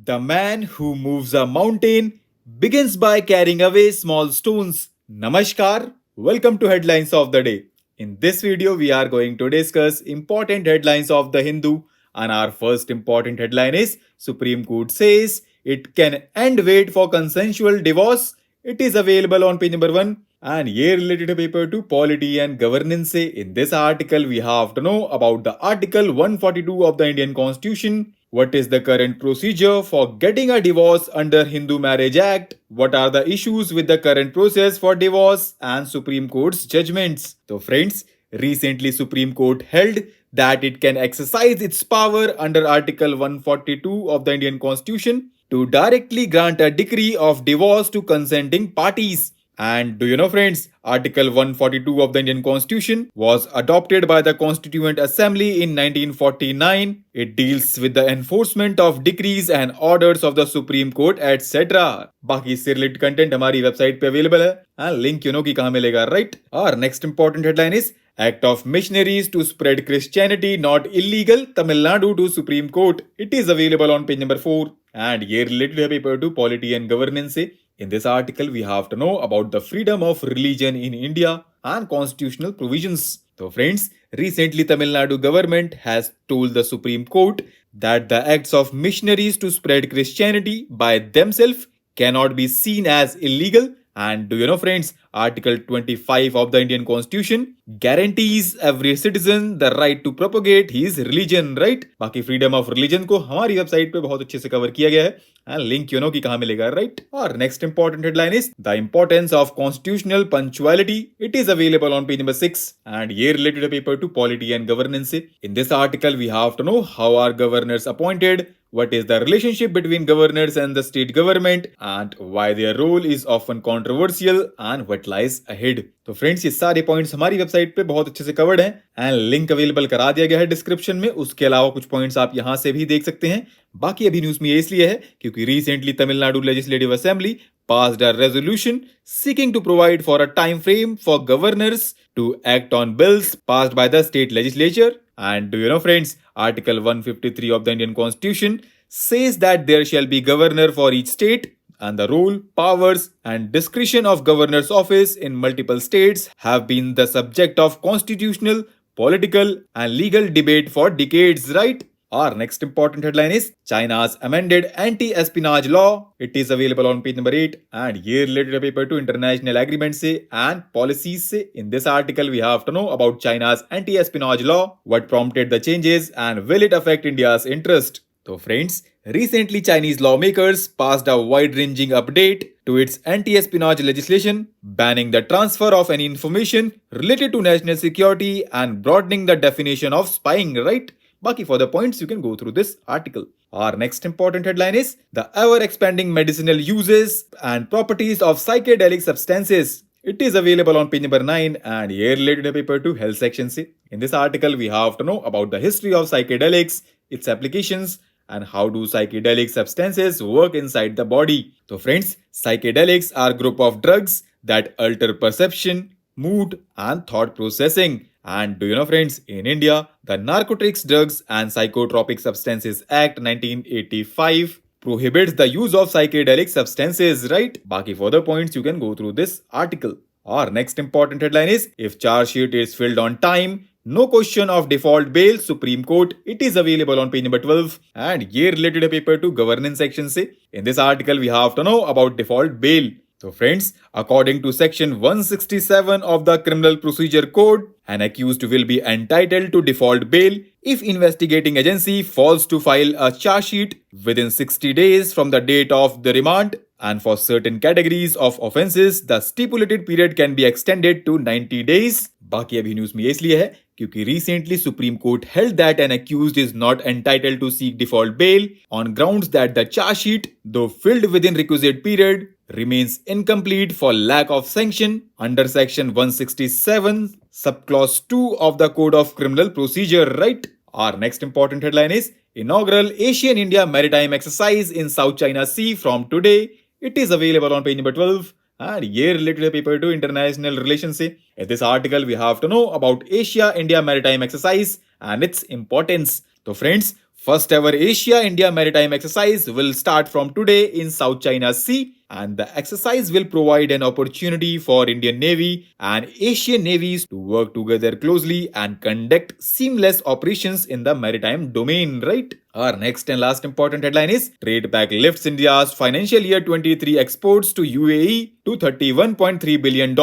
The man who moves a mountain begins by carrying away small stones. Namaskar, welcome to Headlines of the Day. In this video, we are going to discuss important headlines of the Hindu, and our first important headline is Supreme Court says it can end wait for consensual divorce. It is available on page number 1. And here related paper to polity and governance. In this article, we have to know about the Article 142 of the Indian Constitution. What is the current procedure for getting a divorce under Hindu Marriage Act? What are the issues with the current process for divorce and Supreme Court's judgments? So friends, recently Supreme Court held that it can exercise its power under Article 142 of the Indian Constitution to directly grant a decree of divorce to consenting parties. And do you know, friends, Article 142 of the Indian Constitution was adopted by the Constituent Assembly in 1949. It deals with the enforcement of decrees and orders of the Supreme Court, etc. बाकी इससे related content हमारी website पे available है and link you know कि कहाँ मिलेगा, right? और next important headline is Act of Missionaries to Spread Christianity Not Illegal, Tamil Nadu to Supreme Court. It is available on page number 4. And here related paper to polity and governance. In this article, we have to know about the freedom of religion in India and constitutional provisions. So friends, recently Tamil Nadu government has told the Supreme Court that the acts of missionaries to spread Christianity by themselves cannot be seen as illegal. And do you know, friends, Article 25 of the Indian Constitution guarantees every citizen the right to propagate his religion, right? बाकी freedom of religion को हमारी website पे बहुत अच्छे से cover किया गया है एंड लिंक यू नो कि कहाँ मिलेगा, राइट? और next important headline is the importance of constitutional punctuality. It is available on page number 6 and ये related paper to polity and governance. In this article we have to know how are governors appointed, what is the relationship between governors and the state government, and why their role is often controversial, and what lies ahead. तो friends, ये सारे points हमारी website पे बहुत अच्छे से covered हैं and link available करा दिया गया है डिस्क्रिप्शन में. उसके अलावा कुछ पॉइंट्स आप यहां से भी देख सकते हैं. बाकी अभी न्यूज में ये इसलिए है क्योंकि recently Tamil Nadu legislative assembly passed a resolution seeking to provide for a time frame for governors to act on bills passed by the state legislature. And do you know, friends, Article 153 of the Indian Constitution says that there shall be governor for each state, and the role, powers, and discretion of governor's office in multiple states have been the subject of constitutional, political, and legal debate for decades, right? Our next important headline is China's amended anti-espionage law. It is available on page number 8 and here related paper to international agreements and policies. In this article, we have to know about China's anti-espionage law, what prompted the changes, and will it affect India's interest. So friends, recently Chinese lawmakers passed a wide-ranging update to its anti-espionage legislation, banning the transfer of any information related to national security and broadening the definition of spying, right? Baki for the points you can go through this article. Our next important headline is the ever-expanding medicinal uses and properties of psychedelic substances. It is available on page number 9 and here related paper to health section. In this article, we have to know about the history of psychedelics, its applications, and how do psychedelic substances work inside the body. So friends, psychedelics are a group of drugs that alter perception, mood, and thought processing. And do you know, friends, in India, the Narcotics, Drugs and Psychotropic Substances Act 1985 prohibits the use of psychedelic substances, right? Baki further points you can go through this article. Our next important headline is if charge sheet is filled on time, no question of default bail, Supreme Court. It is available on page number 12 and here related paper to governance section. In this article, we have to know about default bail. So friends, according to section 167 of the Criminal Procedure Code, an accused will be entitled to default bail if investigating agency fails to file a charge sheet within 60 days from the date of the remand, and for certain categories of offences, the stipulated period can be extended to 90 days. बाकी अभी news में ये इसलिए है क्योंकि recently Supreme Court held that an accused is not entitled to seek default bail on grounds that the charge sheet, though filled within requisite period, remains incomplete for lack of sanction under section 167 subclause 2 of the Code of Criminal Procedure, right? Our next important headline is Inaugural Asian India Maritime Exercise in South China Sea from today. It is available on page number 12 and here related paper to international relations. In this article, we have to know about Asia India Maritime Exercise and its importance. So friends, First ever Asia-India maritime exercise will start from today in South China Sea, and the exercise will provide an opportunity for Indian Navy and Asian navies to work together closely and conduct seamless operations in the maritime domain, right? Our next and last important headline is Trade Backlifts India's financial year 23 exports to UAE to $31.3 billion.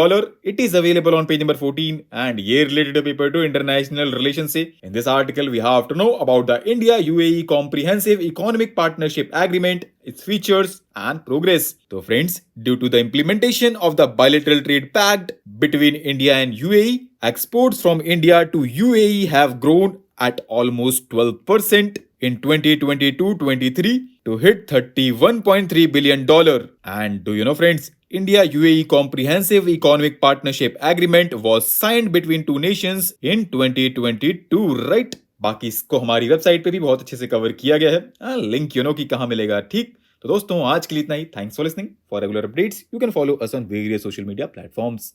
It is available on page number 14 and year-related paper to international relations. In this article, we have to know about the India-UAE Comprehensive Economic Partnership Agreement, its features and progress. So friends, due to the implementation of the bilateral trade pact between India and UAE, exports from India to UAE have grown at almost 12% in 2022-23 to hit $31.3 billion. And do you know friends, India-UAE Comprehensive Economic Partnership Agreement was signed between two nations in 2022, right? बाकी इसको हमारी website पे भी बहुत अच्छे से cover किया गया है, लिंक यू नो कि कहाँ मिलेगा, ठीक? तो दोस्तों आज के लिए इतना ही. Thanks for listening. For regular updates you can follow us on various social media platforms.